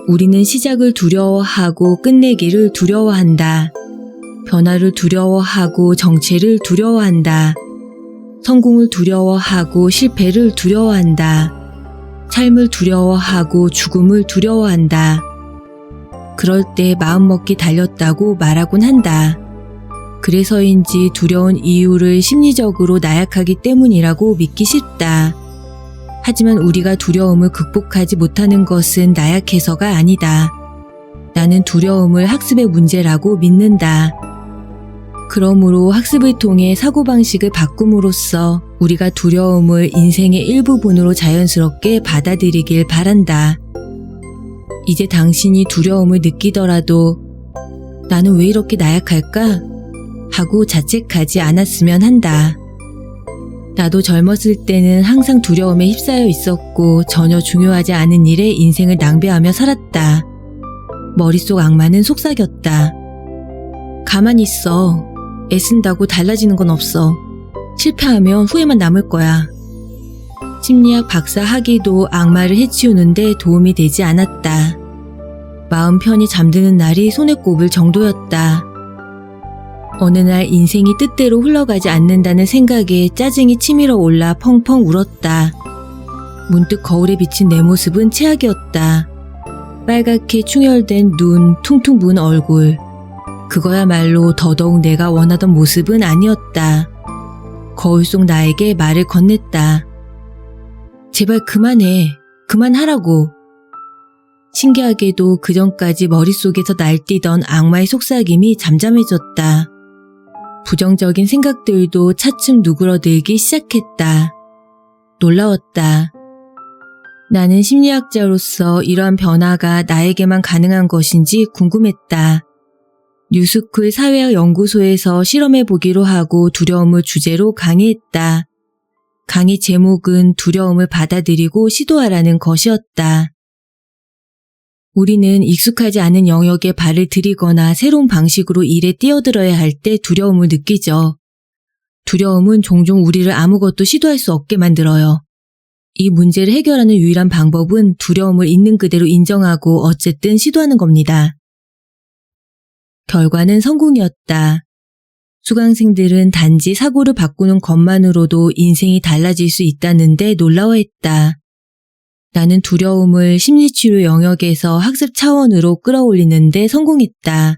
우리는 시작을 두려워하고 끝내기를 두려워한다. 변화를 두려워하고 정체를 두려워한다. 성공을 두려워하고 실패를 두려워한다. 삶을 두려워하고 죽음을 두려워한다. 그럴 때 마음먹기 달렸다고 말하곤 한다. 그래서인지 두려운 이유를 심리적으로 나약하기 때문이라고 믿기 쉽다. 하지만 우리가 두려움을 극복하지 못하는 것은 나약해서가 아니다. 나는 두려움을 학습의 문제라고 믿는다. 그러므로 학습을 통해 사고방식을 바꿈으로써 우리가 두려움을 인생의 일부분으로 자연스럽게 받아들이길 바란다. 이제 당신이 두려움을 느끼더라도 나는 왜 이렇게 나약할까? 하고 자책하지 않았으면 한다. 나도 젊었을 때는 항상 두려움에 휩싸여 있었고 전혀 중요하지 않은 일에 인생을 낭비하며 살았다. 머릿속 악마는 속삭였다. 가만히 있어. 애쓴다고 달라지는 건 없어. 실패하면 후회만 남을 거야. 심리학 박사 학위도 악마를 해치우는데 도움이 되지 않았다. 마음 편히 잠드는 날이 손에 꼽을 정도였다. 어느 날 인생이 뜻대로 흘러가지 않는다는 생각에 짜증이 치밀어 올라 펑펑 울었다. 문득 거울에 비친 내 모습은 최악이었다. 빨갛게 충혈된 눈, 퉁퉁 부은 얼굴. 그거야말로 더더욱 내가 원하던 모습은 아니었다. 거울 속 나에게 말을 건넸다. 제발 그만해. 그만하라고. 신기하게도 그전까지 머릿속에서 날뛰던 악마의 속삭임이 잠잠해졌다. 부정적인 생각들도 차츰 누그러들기 시작했다. 놀라웠다. 나는 심리학자로서 이러한 변화가 나에게만 가능한 것인지 궁금했다. 뉴스쿨 사회학 연구소에서 실험해보기로 하고 두려움을 주제로 강의했다. 강의 제목은 두려움을 받아들이고 시도하라는 것이었다. 우리는 익숙하지 않은 영역에 발을 들이거나 새로운 방식으로 일에 뛰어들어야 할 때 두려움을 느끼죠. 두려움은 종종 우리를 아무것도 시도할 수 없게 만들어요. 이 문제를 해결하는 유일한 방법은 두려움을 있는 그대로 인정하고 어쨌든 시도하는 겁니다. 결과는 성공이었다. 수강생들은 단지 사고를 바꾸는 것만으로도 인생이 달라질 수 있다는데 놀라워했다. 나는 두려움을 심리치료 영역에서 학습 차원으로 끌어올리는데 성공했다.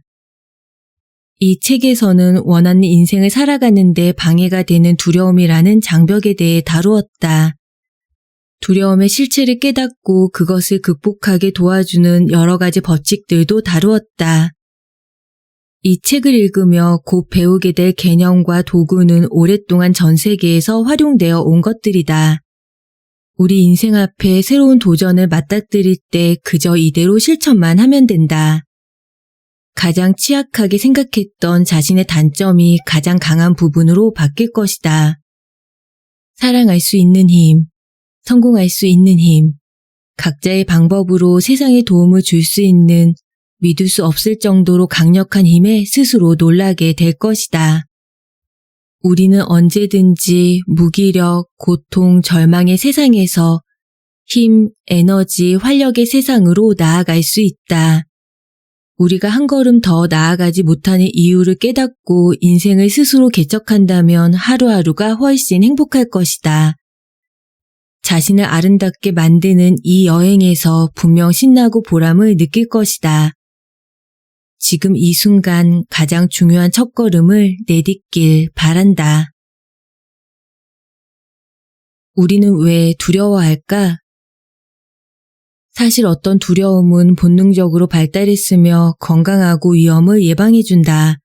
이 책에서는 원하는 인생을 살아가는데 방해가 되는 두려움이라는 장벽에 대해 다루었다. 두려움의 실체를 깨닫고 그것을 극복하게 도와주는 여러 가지 법칙들도 다루었다. 이 책을 읽으며 곧 배우게 될 개념과 도구는 오랫동안 전 세계에서 활용되어 온 것들이다. 우리 인생 앞에 새로운 도전을 맞닥뜨릴 때 그저 이대로 실천만 하면 된다. 가장 취약하게 생각했던 자신의 단점이 가장 강한 부분으로 바뀔 것이다. 사랑할 수 있는 힘, 성공할 수 있는 힘, 각자의 방법으로 세상에 도움을 줄 수 있는 믿을 수 없을 정도로 강력한 힘에 스스로 놀라게 될 것이다. 우리는 언제든지 무기력, 고통, 절망의 세상에서 힘, 에너지, 활력의 세상으로 나아갈 수 있다. 우리가 한 걸음 더 나아가지 못하는 이유를 깨닫고 인생을 스스로 개척한다면 하루하루가 훨씬 행복할 것이다. 자신을 아름답게 만드는 이 여행에서 분명 신나고 보람을 느낄 것이다. 지금 이 순간 가장 중요한 첫걸음을 내딛길 바란다. 우리는 왜 두려워할까? 사실 어떤 두려움은 본능적으로 발달했으며 건강하고 위험을 예방해준다.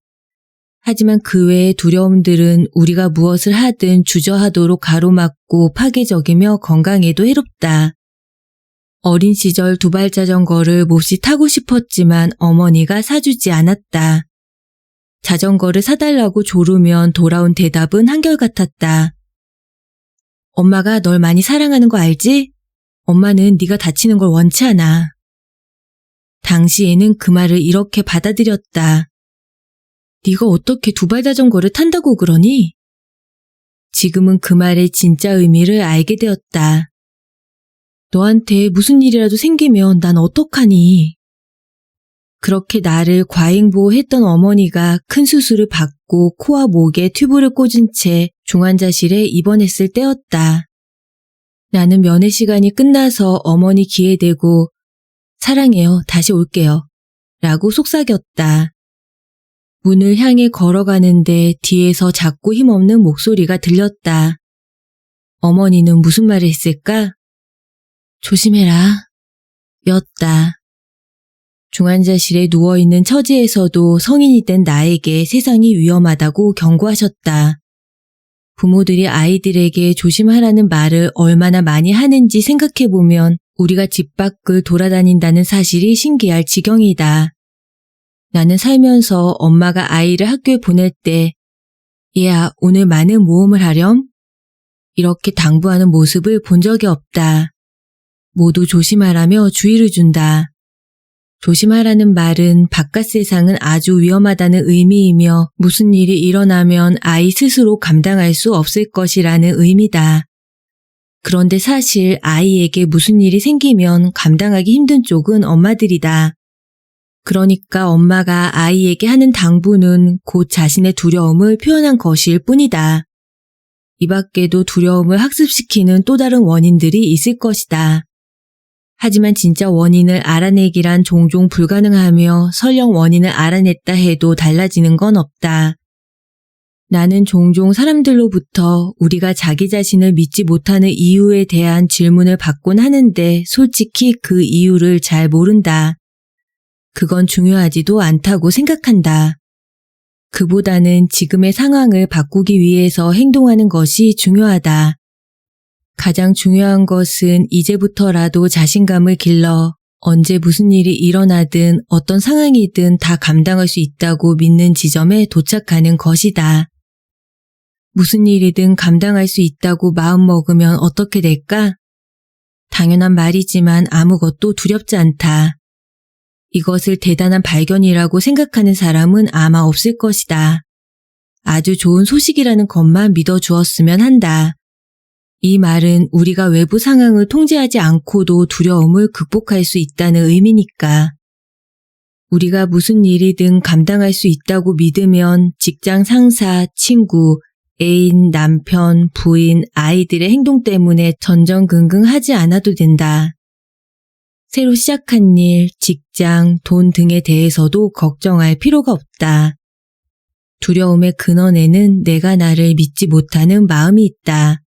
하지만 그 외의 두려움들은 우리가 무엇을 하든 주저하도록 가로막고 파괴적이며 건강에도 해롭다. 어린 시절 두발 자전거를 몹시 타고 싶었지만 어머니가 사주지 않았다. 자전거를 사달라고 조르면 돌아온 대답은 한결같았다. 엄마가 널 많이 사랑하는 거 알지? 엄마는 네가 다치는 걸 원치 않아. 당시에는 그 말을 이렇게 받아들였다. 네가 어떻게 두발 자전거를 탄다고 그러니? 지금은 그 말의 진짜 의미를 알게 되었다. 너한테 무슨 일이라도 생기면 난 어떡하니? 그렇게 나를 과잉보호했던 어머니가 큰 수술을 받고 코와 목에 튜브를 꽂은 채 중환자실에 입원했을 때였다. 나는 면회 시간이 끝나서 어머니 귀에 대고 사랑해요, 다시 올게요 라고 속삭였다. 문을 향해 걸어가는데 뒤에서 작고 힘없는 목소리가 들렸다. 어머니는 무슨 말을 했을까? 조심해라 였다. 중환자실에 누워있는 처지에서도 성인이 된 나에게 세상이 위험하다고 경고하셨다. 부모들이 아이들에게 조심하라는 말을 얼마나 많이 하는지 생각해보면 우리가 집 밖을 돌아다닌다는 사실이 신기할 지경이다. 나는 살면서 엄마가 아이를 학교에 보낼 때 얘야 오늘 많은 모험을 하렴? 이렇게 당부하는 모습을 본 적이 없다. 모두 조심하라며 주의를 준다. 조심하라는 말은 바깥 세상은 아주 위험하다는 의미이며 무슨 일이 일어나면 아이 스스로 감당할 수 없을 것이라는 의미다. 그런데 사실 아이에게 무슨 일이 생기면 감당하기 힘든 쪽은 엄마들이다. 그러니까 엄마가 아이에게 하는 당부는 곧 자신의 두려움을 표현한 것일 뿐이다. 이 밖에도 두려움을 학습시키는 또 다른 원인들이 있을 것이다. 하지만 진짜 원인을 알아내기란 종종 불가능하며 설령 원인을 알아냈다 해도 달라지는 건 없다. 나는 종종 사람들로부터 우리가 자기 자신을 믿지 못하는 이유에 대한 질문을 받곤 하는데 솔직히 그 이유를 잘 모른다. 그건 중요하지도 않다고 생각한다. 그보다는 지금의 상황을 바꾸기 위해서 행동하는 것이 중요하다. 가장 중요한 것은 이제부터라도 자신감을 길러 언제 무슨 일이 일어나든 어떤 상황이든 다 감당할 수 있다고 믿는 지점에 도착하는 것이다. 무슨 일이든 감당할 수 있다고 마음먹으면 어떻게 될까? 당연한 말이지만 아무것도 두렵지 않다. 이것을 대단한 발견이라고 생각하는 사람은 아마 없을 것이다. 아주 좋은 소식이라는 것만 믿어주었으면 한다. 이 말은 우리가 외부 상황을 통제하지 않고도 두려움을 극복할 수 있다는 의미니까. 우리가 무슨 일이든 감당할 수 있다고 믿으면 직장 상사, 친구, 애인, 남편, 부인, 아이들의 행동 때문에 전전긍긍하지 않아도 된다. 새로 시작한 일, 직장, 돈 등에 대해서도 걱정할 필요가 없다. 두려움의 근원에는 내가 나를 믿지 못하는 마음이 있다.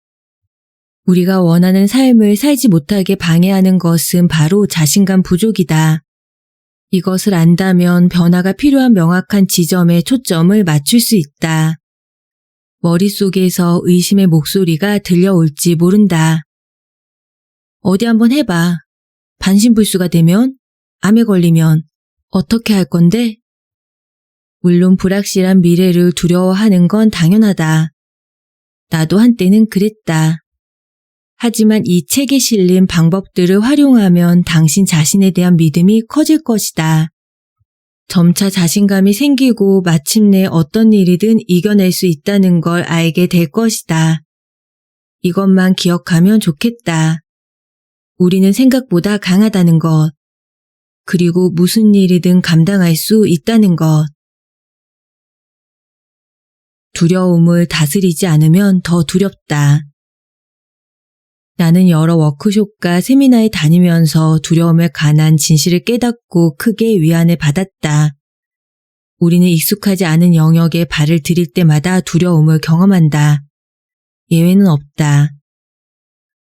우리가 원하는 삶을 살지 못하게 방해하는 것은 바로 자신감 부족이다. 이것을 안다면 변화가 필요한 명확한 지점에 초점을 맞출 수 있다. 머릿속에서 의심의 목소리가 들려올지 모른다. 어디 한번 해봐. 반신불수가 되면? 암에 걸리면? 어떻게 할 건데? 물론 불확실한 미래를 두려워하는 건 당연하다. 나도 한때는 그랬다. 하지만 이 책에 실린 방법들을 활용하면 당신 자신에 대한 믿음이 커질 것이다. 점차 자신감이 생기고 마침내 어떤 일이든 이겨낼 수 있다는 걸 알게 될 것이다. 이것만 기억하면 좋겠다. 우리는 생각보다 강하다는 것, 그리고 무슨 일이든 감당할 수 있다는 것. 두려움을 다스리지 않으면 더 두렵다. 나는 여러 워크숍과 세미나에 다니면서 두려움에 관한 진실을 깨닫고 크게 위안을 받았다. 우리는 익숙하지 않은 영역에 발을 들일 때마다 두려움을 경험한다. 예외는 없다.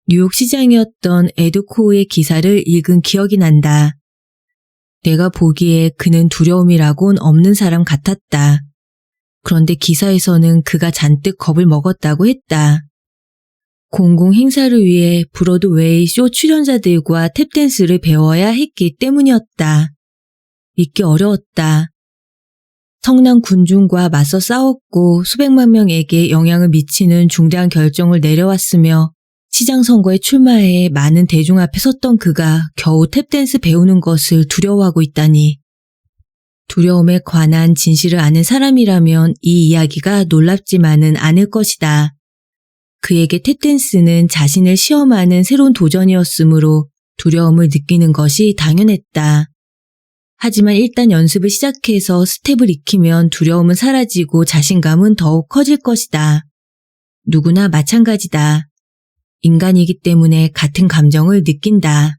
뉴욕 시장이었던 에드코우의 기사를 읽은 기억이 난다. 내가 보기에 그는 두려움이라곤 없는 사람 같았다. 그런데 기사에서는 그가 잔뜩 겁을 먹었다고 했다. 공공 행사를 위해 브로드웨이 쇼 출연자들과 탭댄스를 배워야 했기 때문이었다. 믿기 어려웠다. 성난 군중과 맞서 싸웠고 수백만 명에게 영향을 미치는 중대한 결정을 내려왔으며 시장 선거에 출마해 많은 대중 앞에 섰던 그가 겨우 탭댄스 배우는 것을 두려워하고 있다니. 두려움에 관한 진실을 아는 사람이라면 이 이야기가 놀랍지만은 않을 것이다. 그에게 탭댄스는 자신을 시험하는 새로운 도전이었으므로 두려움을 느끼는 것이 당연했다. 하지만 일단 연습을 시작해서 스텝을 익히면 두려움은 사라지고 자신감은 더욱 커질 것이다. 누구나 마찬가지다. 인간이기 때문에 같은 감정을 느낀다.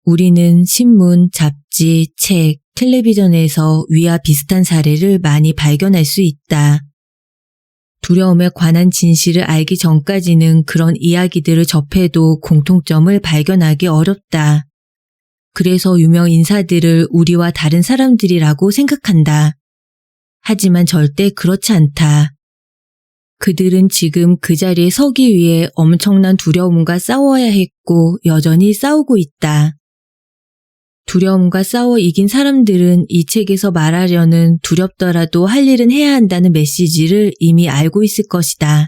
우리는 신문, 잡지, 책, 텔레비전에서 위와 비슷한 사례를 많이 발견할 수 있다. 두려움에 관한 진실을 알기 전까지는 그런 이야기들을 접해도 공통점을 발견하기 어렵다. 그래서 유명 인사들을 우리와 다른 사람들이라고 생각한다. 하지만 절대 그렇지 않다. 그들은 지금 그 자리에 서기 위해 엄청난 두려움과 싸워야 했고 여전히 싸우고 있다. 두려움과 싸워 이긴 사람들은 이 책에서 말하려는 두렵더라도 할 일은 해야 한다는 메시지를 이미 알고 있을 것이다.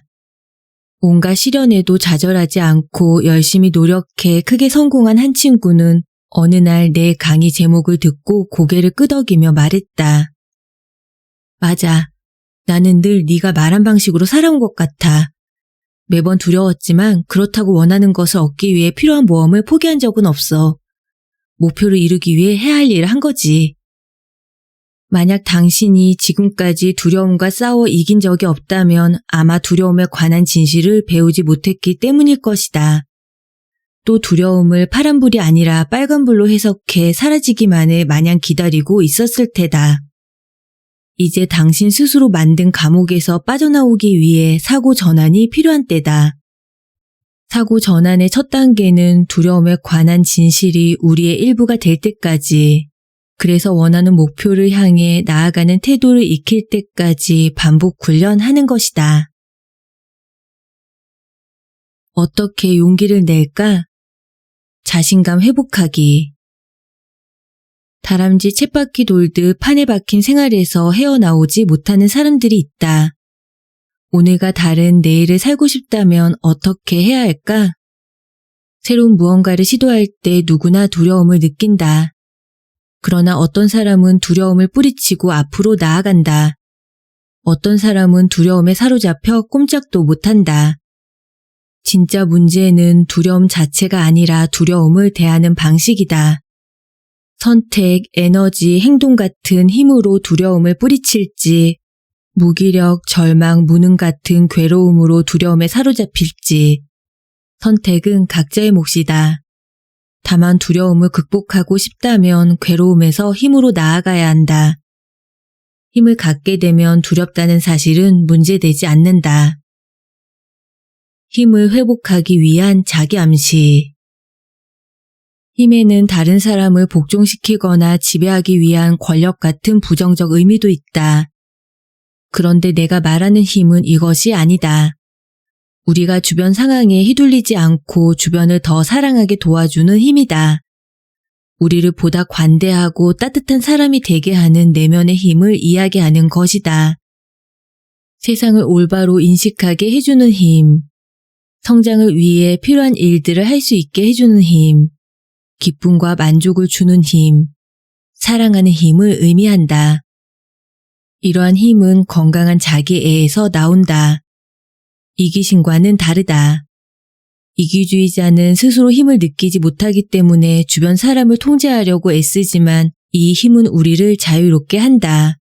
온갖 시련에도 좌절하지 않고 열심히 노력해 크게 성공한 한 친구는 어느 날 내 강의 제목을 듣고 고개를 끄덕이며 말했다. 맞아. 나는 늘 네가 말한 방식으로 살아온 것 같아. 매번 두려웠지만 그렇다고 원하는 것을 얻기 위해 필요한 모험을 포기한 적은 없어. 목표를 이루기 위해 해야 할 일을 한 거지. 만약 당신이 지금까지 두려움과 싸워 이긴 적이 없다면 아마 두려움에 관한 진실을 배우지 못했기 때문일 것이다. 또 두려움을 파란불이 아니라 빨간불로 해석해 사라지기만을 마냥 기다리고 있었을 테다. 이제 당신 스스로 만든 감옥에서 빠져나오기 위해 사고 전환이 필요한 때다. 사고 전환의 첫 단계는 두려움에 관한 진실이 우리의 일부가 될 때까지, 그래서 원하는 목표를 향해 나아가는 태도를 익힐 때까지 반복 훈련하는 것이다. 어떻게 용기를 낼까? 자신감 회복하기. 다람쥐 쳇바퀴 돌듯 판에 박힌 생활에서 헤어나오지 못하는 사람들이 있다. 오늘과 다른 내일을 살고 싶다면 어떻게 해야 할까? 새로운 무언가를 시도할 때 누구나 두려움을 느낀다. 그러나 어떤 사람은 두려움을 뿌리치고 앞으로 나아간다. 어떤 사람은 두려움에 사로잡혀 꼼짝도 못한다. 진짜 문제는 두려움 자체가 아니라 두려움을 대하는 방식이다. 선택, 에너지, 행동 같은 힘으로 두려움을 뿌리칠지, 무기력, 절망, 무능 같은 괴로움으로 두려움에 사로잡힐지, 선택은 각자의 몫이다. 다만 두려움을 극복하고 싶다면 괴로움에서 힘으로 나아가야 한다. 힘을 갖게 되면 두렵다는 사실은 문제되지 않는다. 힘을 회복하기 위한 자기 암시. 힘에는 다른 사람을 복종시키거나 지배하기 위한 권력 같은 부정적 의미도 있다. 그런데 내가 말하는 힘은 이것이 아니다. 우리가 주변 상황에 휘둘리지 않고 주변을 더 사랑하게 도와주는 힘이다. 우리를 보다 관대하고 따뜻한 사람이 되게 하는 내면의 힘을 이야기하는 것이다. 세상을 올바로 인식하게 해주는 힘, 성장을 위해 필요한 일들을 할 수 있게 해주는 힘, 기쁨과 만족을 주는 힘, 사랑하는 힘을 의미한다. 이러한 힘은 건강한 자기애에서 나온다. 이기심과는 다르다. 이기주의자는 스스로 힘을 느끼지 못하기 때문에 주변 사람을 통제하려고 애쓰지만 이 힘은 우리를 자유롭게 한다.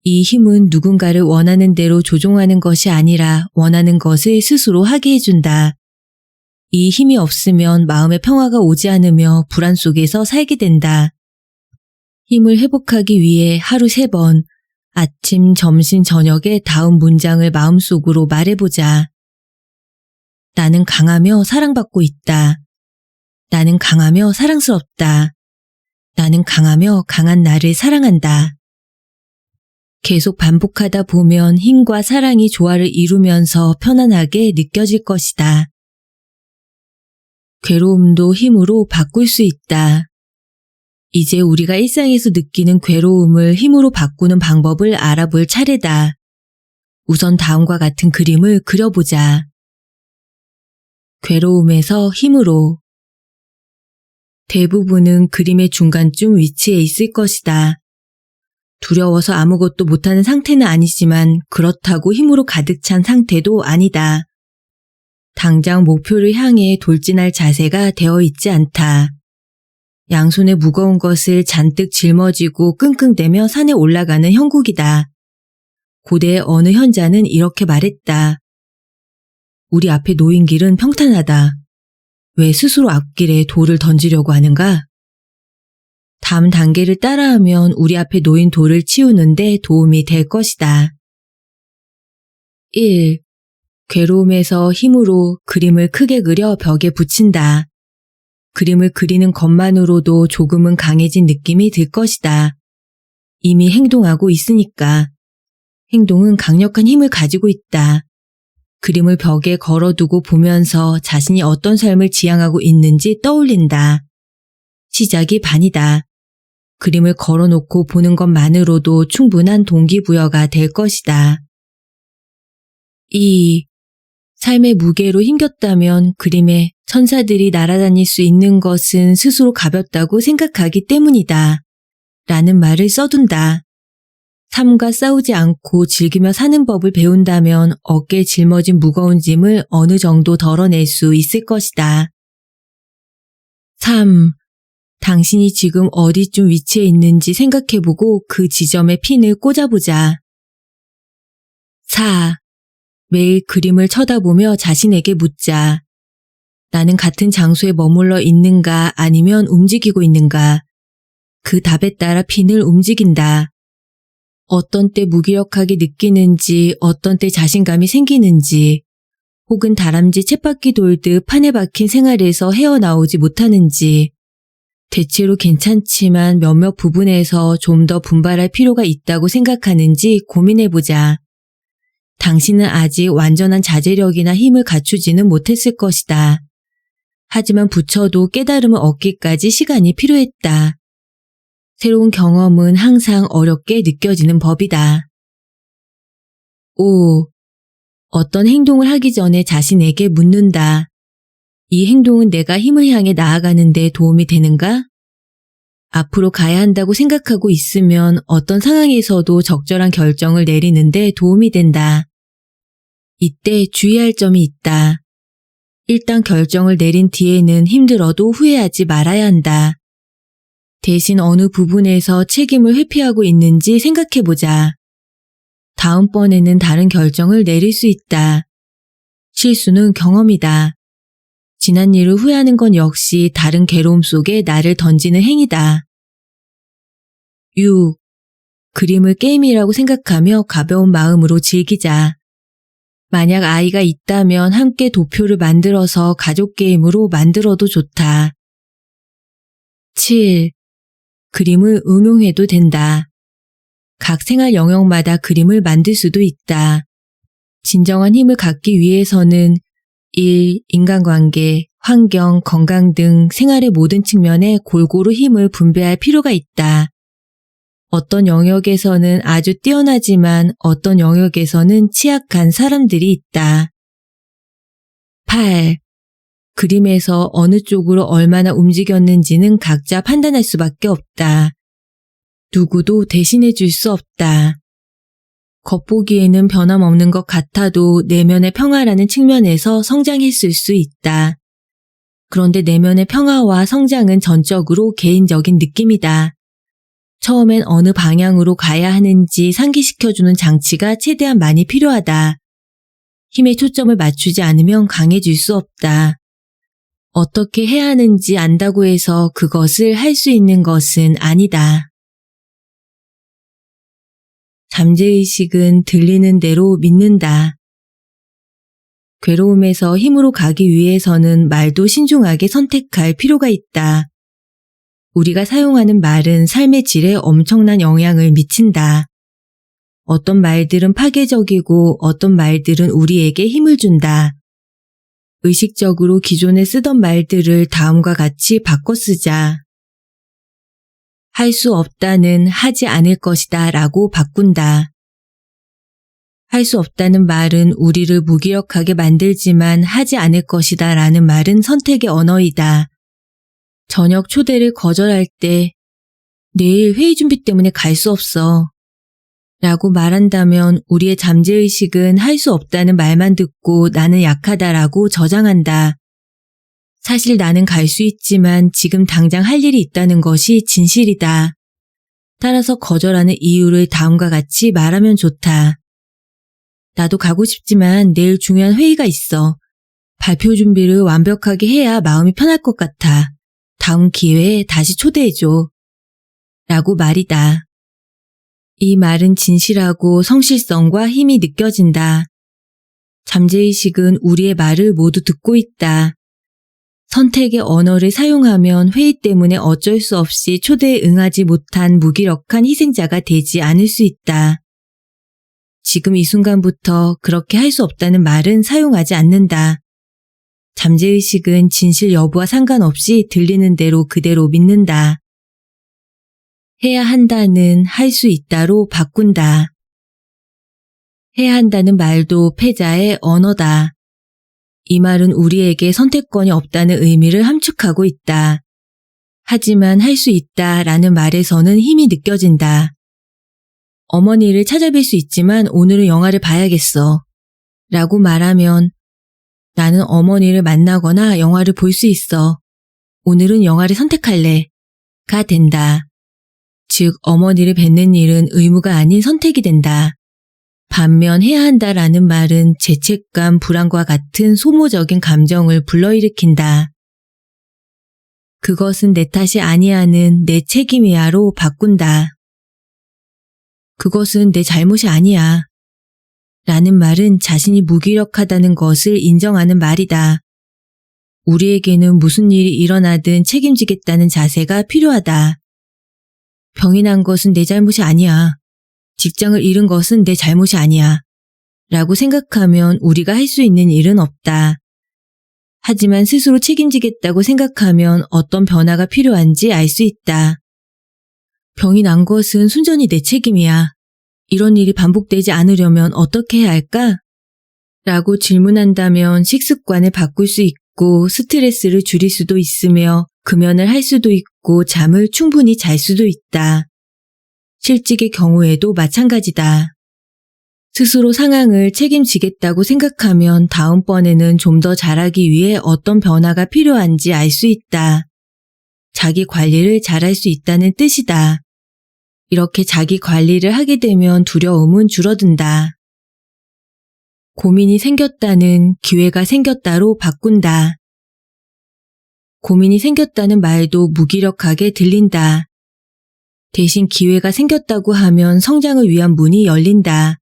이 힘은 누군가를 원하는 대로 조종하는 것이 아니라 원하는 것을 스스로 하게 해준다. 이 힘이 없으면 마음의 평화가 오지 않으며 불안 속에서 살게 된다. 힘을 회복하기 위해 하루 3번, 아침, 점심, 저녁에 다음 문장을 마음속으로 말해보자. 나는 강하며 사랑받고 있다. 나는 강하며 사랑스럽다. 나는 강하며 강한 나를 사랑한다. 계속 반복하다 보면 힘과 사랑이 조화를 이루면서 편안하게 느껴질 것이다. 괴로움도 힘으로 바꿀 수 있다. 이제 우리가 일상에서 느끼는 괴로움을 힘으로 바꾸는 방법을 알아볼 차례다. 우선 다음과 같은 그림을 그려보자. 괴로움에서 힘으로. 대부분은 그림의 중간쯤 위치해 있을 것이다. 두려워서 아무것도 못하는 상태는 아니지만 그렇다고 힘으로 가득 찬 상태도 아니다. 당장 목표를 향해 돌진할 자세가 되어 있지 않다. 양손에 무거운 것을 잔뜩 짊어지고 끙끙대며 산에 올라가는 형국이다. 고대의 어느 현자는 이렇게 말했다. 우리 앞에 놓인 길은 평탄하다. 왜 스스로 앞길에 돌을 던지려고 하는가? 다음 단계를 따라하면 우리 앞에 놓인 돌을 치우는데 도움이 될 것이다. 1. 괴로움에서 힘으로 그림을 크게 그려 벽에 붙인다. 그림을 그리는 것만으로도 조금은 강해진 느낌이 들 것이다. 이미 행동하고 있으니까. 행동은 강력한 힘을 가지고 있다. 그림을 벽에 걸어두고 보면서 자신이 어떤 삶을 지향하고 있는지 떠올린다. 시작이 반이다. 그림을 걸어놓고 보는 것만으로도 충분한 동기부여가 될 것이다. 2. 삶의 무게로 힘겼다면 그림에 천사들이 날아다닐 수 있는 것은 스스로 가볍다고 생각하기 때문이다. 라는 말을 써둔다. 삶과 싸우지 않고 즐기며 사는 법을 배운다면 어깨에 짊어진 무거운 짐을 어느 정도 덜어낼 수 있을 것이다. 3. 당신이 지금 어디쯤 위치해 있는지 생각해보고 그 지점에 핀을 꽂아보자. 4. 매일 그림을 쳐다보며 자신에게 묻자. 나는 같은 장소에 머물러 있는가 아니면 움직이고 있는가? 그 답에 따라 핀을 움직인다. 어떤 때 무기력하게 느끼는지, 어떤 때 자신감이 생기는지, 혹은 다람쥐 쳇바퀴 돌듯 판에 박힌 생활에서 헤어나오지 못하는지, 대체로 괜찮지만 몇몇 부분에서 좀 더 분발할 필요가 있다고 생각하는지 고민해보자. 당신은 아직 완전한 자제력이나 힘을 갖추지는 못했을 것이다. 하지만 부처도 깨달음을 얻기까지 시간이 필요했다. 새로운 경험은 항상 어렵게 느껴지는 법이다. 5. 어떤 행동을 하기 전에 자신에게 묻는다. 이 행동은 내가 힘을 향해 나아가는 데 도움이 되는가? 앞으로 가야 한다고 생각하고 있으면 어떤 상황에서도 적절한 결정을 내리는 데 도움이 된다. 이때 주의할 점이 있다. 일단 결정을 내린 뒤에는 힘들어도 후회하지 말아야 한다. 대신 어느 부분에서 책임을 회피하고 있는지 생각해보자. 다음번에는 다른 결정을 내릴 수 있다. 실수는 경험이다. 지난 일을 후회하는 건 역시 다른 괴로움 속에 나를 던지는 행위다. 6. 그림을 게임이라고 생각하며 가벼운 마음으로 즐기자. 만약 아이가 있다면 함께 도표를 만들어서 가족 게임으로 만들어도 좋다. 7. 그림을 응용해도 된다. 각 생활 영역마다 그림을 만들 수도 있다. 진정한 힘을 갖기 위해서는 1. 인간관계, 환경, 건강 등 생활의 모든 측면에 골고루 힘을 분배할 필요가 있다. 어떤 영역에서는 아주 뛰어나지만 어떤 영역에서는 취약한 사람들이 있다. 8. 그림에서 어느 쪽으로 얼마나 움직였는지는 각자 판단할 수밖에 없다. 누구도 대신해 줄 수 없다. 겉보기에는 변함없는 것 같아도 내면의 평화라는 측면에서 성장했을 수 있다. 그런데 내면의 평화와 성장은 전적으로 개인적인 느낌이다. 처음엔 어느 방향으로 가야 하는지 상기시켜주는 장치가 최대한 많이 필요하다. 힘에 초점을 맞추지 않으면 강해질 수 없다. 어떻게 해야 하는지 안다고 해서 그것을 할 수 있는 것은 아니다. 잠재의식은 들리는 대로 믿는다. 괴로움에서 힘으로 가기 위해서는 말도 신중하게 선택할 필요가 있다. 우리가 사용하는 말은 삶의 질에 엄청난 영향을 미친다. 어떤 말들은 파괴적이고 어떤 말들은 우리에게 힘을 준다. 의식적으로 기존에 쓰던 말들을 다음과 같이 바꿔 쓰자. 할 수 없다는 하지 않을 것이다 라고 바꾼다. 할 수 없다는 말은 우리를 무기력하게 만들지만 하지 않을 것이다 라는 말은 선택의 언어이다. 저녁 초대를 거절할 때 내일 회의 준비 때문에 갈 수 없어. 라고 말한다면 우리의 잠재의식은 할 수 없다는 말만 듣고 나는 약하다라고 저장한다. 사실 나는 갈 수 있지만 지금 당장 할 일이 있다는 것이 진실이다. 따라서 거절하는 이유를 다음과 같이 말하면 좋다. 나도 가고 싶지만 내일 중요한 회의가 있어. 발표 준비를 완벽하게 해야 마음이 편할 것 같아. 다음 기회에 다시 초대해줘. 라고 말이다. 이 말은 진실하고 성실성과 힘이 느껴진다. 잠재의식은 우리의 말을 모두 듣고 있다. 선택의 언어를 사용하면 회의 때문에 어쩔 수 없이 초대에 응하지 못한 무기력한 희생자가 되지 않을 수 있다. 지금 이 순간부터 그렇게 할 수 없다는 말은 사용하지 않는다. 잠재의식은 진실 여부와 상관없이 들리는 대로 그대로 믿는다. 해야 한다는 할 수 있다로 바꾼다. 해야 한다는 말도 패자의 언어다. 이 말은 우리에게 선택권이 없다는 의미를 함축하고 있다. 하지만 할 수 있다라는 말에서는 힘이 느껴진다. 어머니를 찾아뵐 수 있지만 오늘은 영화를 봐야겠어. 라고 말하면 나는 어머니를 만나거나 영화를 볼 수 있어. 오늘은 영화를 선택할래. 가 된다. 즉 어머니를 뵙는 일은 의무가 아닌 선택이 된다. 반면 해야 한다라는 말은 죄책감, 불안과 같은 소모적인 감정을 불러일으킨다. 그것은 내 탓이 아니야는 내 책임이야로 바꾼다. 그것은 내 잘못이 아니야. 라는 말은 자신이 무기력하다는 것을 인정하는 말이다. 우리에게는 무슨 일이 일어나든 책임지겠다는 자세가 필요하다. 병이 난 것은 내 잘못이 아니야. 직장을 잃은 것은 내 잘못이 아니야. 라고 생각하면 우리가 할 수 있는 일은 없다. 하지만 스스로 책임지겠다고 생각하면 어떤 변화가 필요한지 알 수 있다. 병이 난 것은 순전히 내 책임이야. 이런 일이 반복되지 않으려면 어떻게 해야 할까? 라고 질문한다면 식습관을 바꿀 수 있고 스트레스를 줄일 수도 있으며 금연을 할 수도 있고 잠을 충분히 잘 수도 있다. 실직의 경우에도 마찬가지다. 스스로 상황을 책임지겠다고 생각하면 다음번에는 좀 더 잘하기 위해 어떤 변화가 필요한지 알 수 있다. 자기 관리를 잘할 수 있다는 뜻이다. 이렇게 자기 관리를 하게 되면 두려움은 줄어든다. 고민이 생겼다는 기회가 생겼다로 바꾼다. 고민이 생겼다는 말도 무기력하게 들린다. 대신 기회가 생겼다고 하면 성장을 위한 문이 열린다.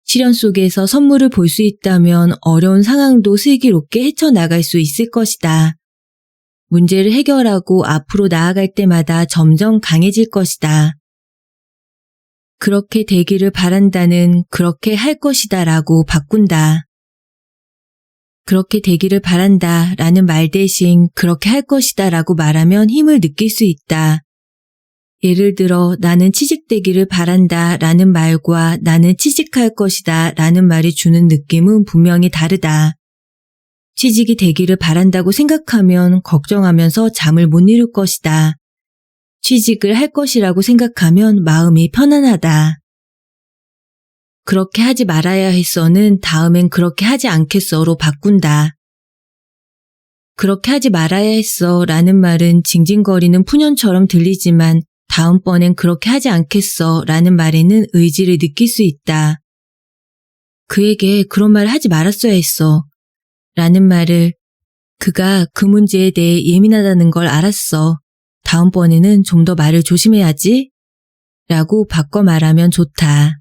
시련 속에서 선물을 볼 수 있다면 어려운 상황도 슬기롭게 헤쳐나갈 수 있을 것이다. 문제를 해결하고 앞으로 나아갈 때마다 점점 강해질 것이다. 그렇게 되기를 바란다는 그렇게 할 것이다 라고 바꾼다. 그렇게 되기를 바란다 라는 말 대신 그렇게 할 것이다 라고 말하면 힘을 느낄 수 있다. 예를 들어 나는 취직되기를 바란다 라는 말과 나는 취직할 것이다 라는 말이 주는 느낌은 분명히 다르다. 취직이 되기를 바란다고 생각하면 걱정하면서 잠을 못 이룰 것이다. 취직을 할 것이라고 생각하면 마음이 편안하다. 그렇게 하지 말아야 했어는 다음엔 그렇게 하지 않겠어로 바꾼다. 그렇게 하지 말아야 했어 라는 말은 징징거리는 푸념처럼 들리지만 다음번엔 그렇게 하지 않겠어 라는 말에는 의지를 느낄 수 있다. 그에게 그런 말을 하지 말았어야 했어 라는 말을 그가 그 문제에 대해 예민하다는 걸 알았어. 다음번에는 좀 더 말을 조심해야지 라고 바꿔 말하면 좋다.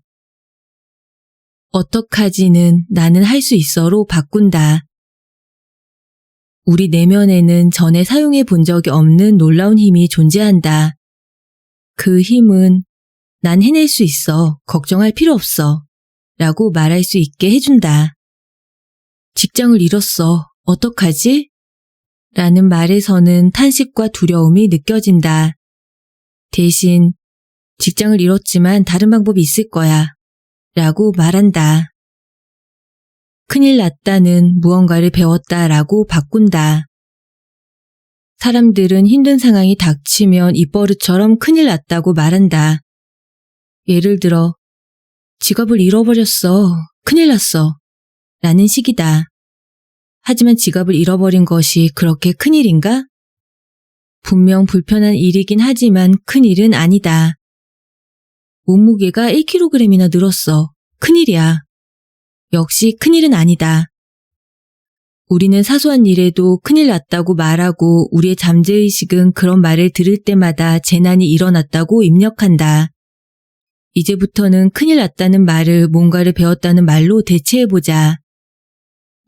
어떡하지는 나는 할 수 있어로 바꾼다. 우리 내면에는 전에 사용해 본 적이 없는 놀라운 힘이 존재한다. 그 힘은 난 해낼 수 있어. 걱정할 필요 없어. 라고 말할 수 있게 해준다. 직장을 잃었어. 어떡하지? 라는 말에서는 탄식과 두려움이 느껴진다. 대신 직장을 잃었지만 다른 방법이 있을 거야. 라고 말한다. 큰일 났다는 무언가를 배웠다 라고 바꾼다. 사람들은 힘든 상황이 닥치면 입버릇처럼 큰일 났다고 말한다. 예를 들어 지갑을 잃어버렸어. 큰일 났어. 라는 식이다. 하지만 지갑을 잃어버린 것이 그렇게 큰일인가? 분명 불편한 일이긴 하지만 큰일은 아니다. 몸무게가 1kg이나 늘었어. 큰일이야. 역시 큰일은 아니다. 우리는 사소한 일에도 큰일 났다고 말하고 우리의 잠재의식은 그런 말을 들을 때마다 재난이 일어났다고 입력한다. 이제부터는 큰일 났다는 말을 뭔가를 배웠다는 말로 대체해보자.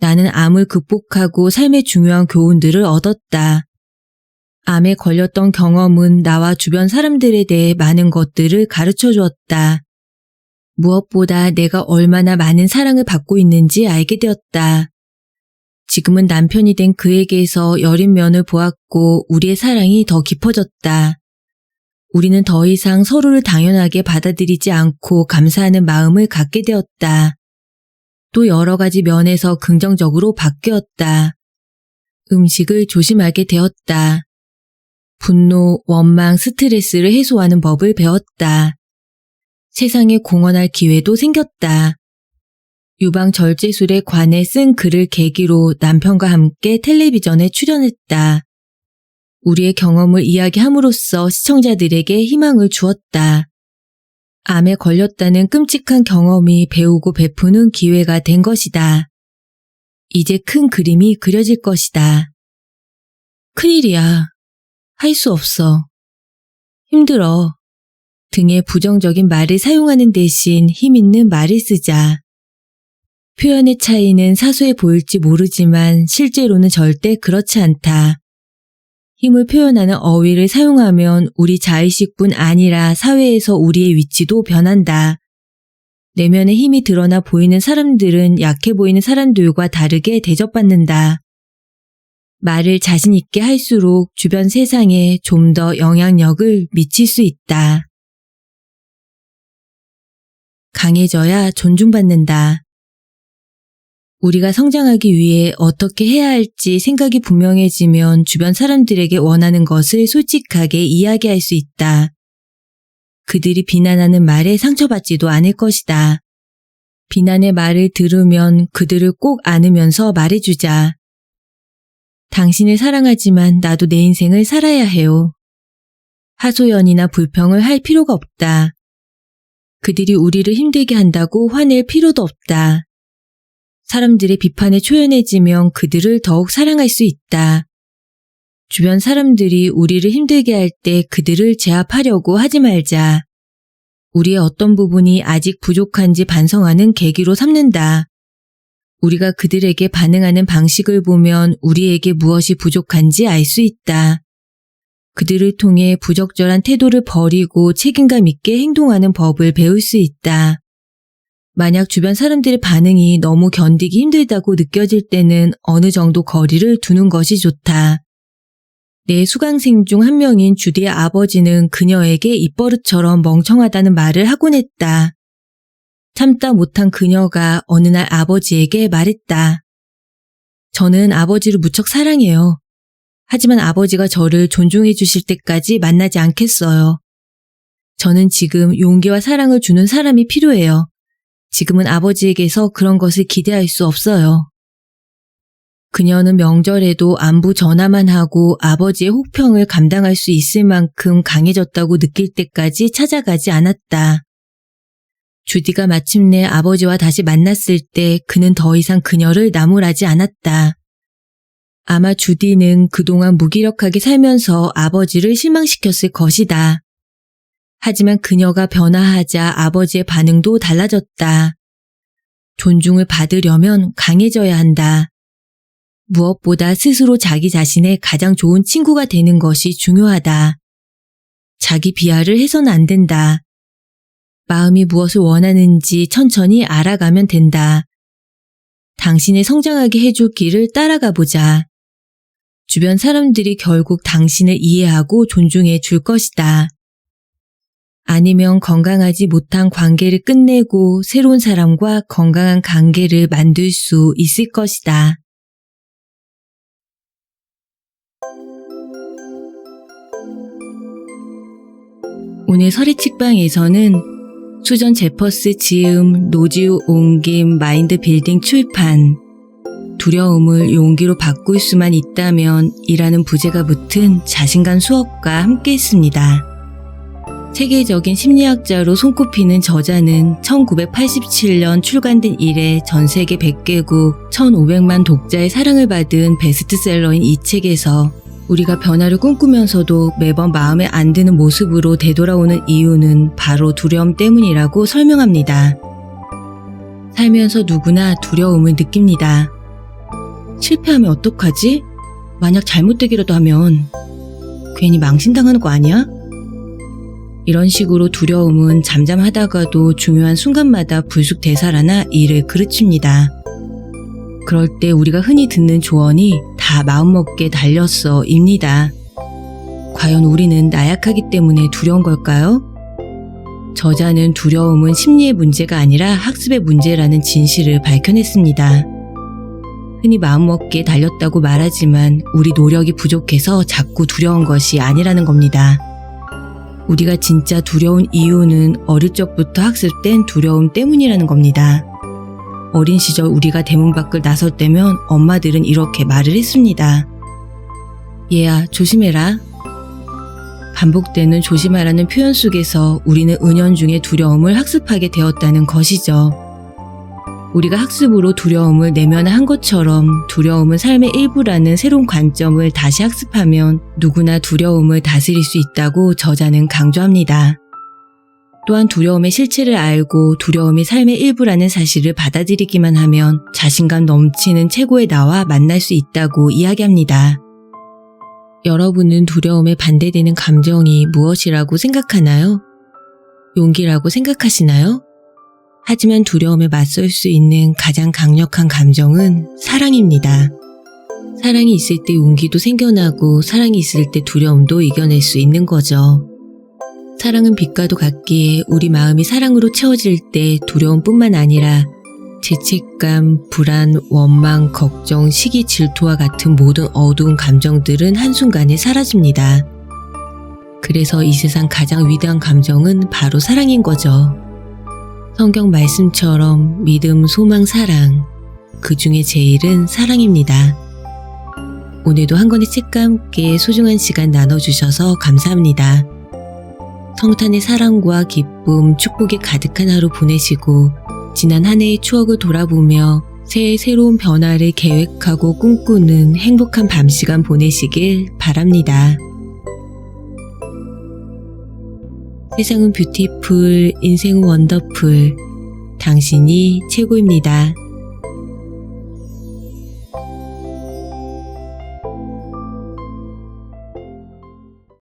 나는 암을 극복하고 삶의 중요한 교훈들을 얻었다. 암에 걸렸던 경험은 나와 주변 사람들에 대해 많은 것들을 가르쳐 주었다. 무엇보다 내가 얼마나 많은 사랑을 받고 있는지 알게 되었다. 지금은 남편이 된 그에게서 여린 면을 보았고 우리의 사랑이 더 깊어졌다. 우리는 더 이상 서로를 당연하게 받아들이지 않고 감사하는 마음을 갖게 되었다. 또 여러 가지 면에서 긍정적으로 바뀌었다. 음식을 조심하게 되었다. 분노, 원망, 스트레스를 해소하는 법을 배웠다. 세상에 공헌할 기회도 생겼다. 유방절제술에 관해 쓴 글을 계기로 남편과 함께 텔레비전에 출연했다. 우리의 경험을 이야기함으로써 시청자들에게 희망을 주었다. 암에 걸렸다는 끔찍한 경험이 배우고 베푸는 기회가 된 것이다. 이제 큰 그림이 그려질 것이다. 큰일이야. 할 수 없어. 힘들어. 등의 부정적인 말을 사용하는 대신 힘있는 말을 쓰자. 표현의 차이는 사소해 보일지 모르지만 실제로는 절대 그렇지 않다. 힘을 표현하는 어휘를 사용하면 우리 자의식뿐 아니라 사회에서 우리의 위치도 변한다. 내면에 힘이 드러나 보이는 사람들은 약해 보이는 사람들과 다르게 대접받는다. 말을 자신 있게 할수록 주변 세상에 좀 더 영향력을 미칠 수 있다. 강해져야 존중받는다. 우리가 성장하기 위해 어떻게 해야 할지 생각이 분명해지면 주변 사람들에게 원하는 것을 솔직하게 이야기할 수 있다. 그들이 비난하는 말에 상처받지도 않을 것이다. 비난의 말을 들으면 그들을 꼭 안으면서 말해주자. 당신을 사랑하지만 나도 내 인생을 살아야 해요. 하소연이나 불평을 할 필요가 없다. 그들이 우리를 힘들게 한다고 화낼 필요도 없다. 사람들의 비판에 초연해지면 그들을 더욱 사랑할 수 있다. 주변 사람들이 우리를 힘들게 할 때 그들을 제압하려고 하지 말자. 우리의 어떤 부분이 아직 부족한지 반성하는 계기로 삼는다. 우리가 그들에게 반응하는 방식을 보면 우리에게 무엇이 부족한지 알 수 있다. 그들을 통해 부적절한 태도를 버리고 책임감 있게 행동하는 법을 배울 수 있다. 만약 주변 사람들의 반응이 너무 견디기 힘들다고 느껴질 때는 어느 정도 거리를 두는 것이 좋다. 내 수강생 중 한 명인 주디의 아버지는 그녀에게 입버릇처럼 멍청하다는 말을 하곤 했다. 참다 못한 그녀가 어느 날 아버지에게 말했다. 저는 아버지를 무척 사랑해요. 하지만 아버지가 저를 존중해 주실 때까지 만나지 않겠어요. 저는 지금 용기와 사랑을 주는 사람이 필요해요. 지금은 아버지에게서 그런 것을 기대할 수 없어요. 그녀는 명절에도 안부 전화만 하고 아버지의 혹평을 감당할 수 있을 만큼 강해졌다고 느낄 때까지 찾아가지 않았다. 주디가 마침내 아버지와 다시 만났을 때 그는 더 이상 그녀를 나무라지 않았다. 아마 주디는 그동안 무기력하게 살면서 아버지를 실망시켰을 것이다. 하지만 그녀가 변화하자 아버지의 반응도 달라졌다. 존중을 받으려면 강해져야 한다. 무엇보다 스스로 자기 자신의 가장 좋은 친구가 되는 것이 중요하다. 자기 비하를 해서는 안 된다. 마음이 무엇을 원하는지 천천히 알아가면 된다. 당신을 성장하게 해줄 길을 따라가 보자. 주변 사람들이 결국 당신을 이해하고 존중해 줄 것이다. 아니면 건강하지 못한 관계를 끝내고 새로운 사람과 건강한 관계를 만들 수 있을 것이다. 오늘 설의 책방에서는 수전 제퍼스 지음, 노지우 옮김, 마인드 빌딩 출판. 두려움을 용기로 바꿀 수만 있다면 이라는 부제가 붙은 자신감 수업과 함께 했습니다. 세계적인 심리학자로 손꼽히는 저자는 1987년 출간된 이래 전 세계 100개국 1,500만 독자의 사랑을 받은 베스트셀러인 이 책에서 우리가 변화를 꿈꾸면서도 매번 마음에 안 드는 모습으로 되돌아오는 이유는 바로 두려움 때문이라고 설명합니다. 살면서 누구나 두려움을 느낍니다. 실패하면 어떡하지? 만약 잘못되기라도 하면 괜히 망신당하는 거 아니야? 이런 식으로 두려움은 잠잠하다가도 중요한 순간마다 불쑥 되살아나 이를 그르칩니다. 그럴 때 우리가 흔히 듣는 조언이 다 마음먹게 달렸어 입니다. 과연 우리는 나약하기 때문에 두려운 걸까요? 저자는 두려움은 심리의 문제가 아니라 학습의 문제라는 진실을 밝혀냈습니다. 흔히 마음먹기에 달렸다고 말하지만 우리 노력이 부족해서 자꾸 두려운 것이 아니라는 겁니다. 우리가 진짜 두려운 이유는 어릴 적부터 학습된 두려움 때문이라는 겁니다. 어린 시절 우리가 대문 밖을 나설 때면 엄마들은 이렇게 말을 했습니다. 얘야, 조심해라. 반복되는 조심하라는 표현 속에서 우리는 은연중에 두려움을 학습하게 되었다는 것이죠. 우리가 학습으로 두려움을 내면화한 것처럼 두려움은 삶의 일부라는 새로운 관점을 다시 학습하면 누구나 두려움을 다스릴 수 있다고 저자는 강조합니다. 또한 두려움의 실체를 알고 두려움이 삶의 일부라는 사실을 받아들이기만 하면 자신감 넘치는 최고의 나와 만날 수 있다고 이야기합니다. 여러분은 두려움에 반대되는 감정이 무엇이라고 생각하나요? 용기라고 생각하시나요? 하지만 두려움에 맞설 수 있는 가장 강력한 감정은 사랑입니다. 사랑이 있을 때 용기도 생겨나고 사랑이 있을 때 두려움도 이겨낼 수 있는 거죠. 사랑은 빛과도 같기에 우리 마음이 사랑으로 채워질 때 두려움뿐만 아니라 죄책감, 불안, 원망, 걱정, 시기, 질투와 같은 모든 어두운 감정들은 한순간에 사라집니다. 그래서 이 세상 가장 위대한 감정은 바로 사랑인 거죠. 성경 말씀처럼 믿음, 소망, 사랑, 그 중에 제일은 사랑입니다. 오늘도 한 권의 책과 함께 소중한 시간 나눠주셔서 감사합니다. 성탄의 사랑과 기쁨, 축복이 가득한 하루 보내시고 지난 한 해의 추억을 돌아보며 새해 새로운 변화를 계획하고 꿈꾸는 행복한 밤 시간 보내시길 바랍니다. 세상은 뷰티풀, 인생은 원더풀, 당신이 최고입니다.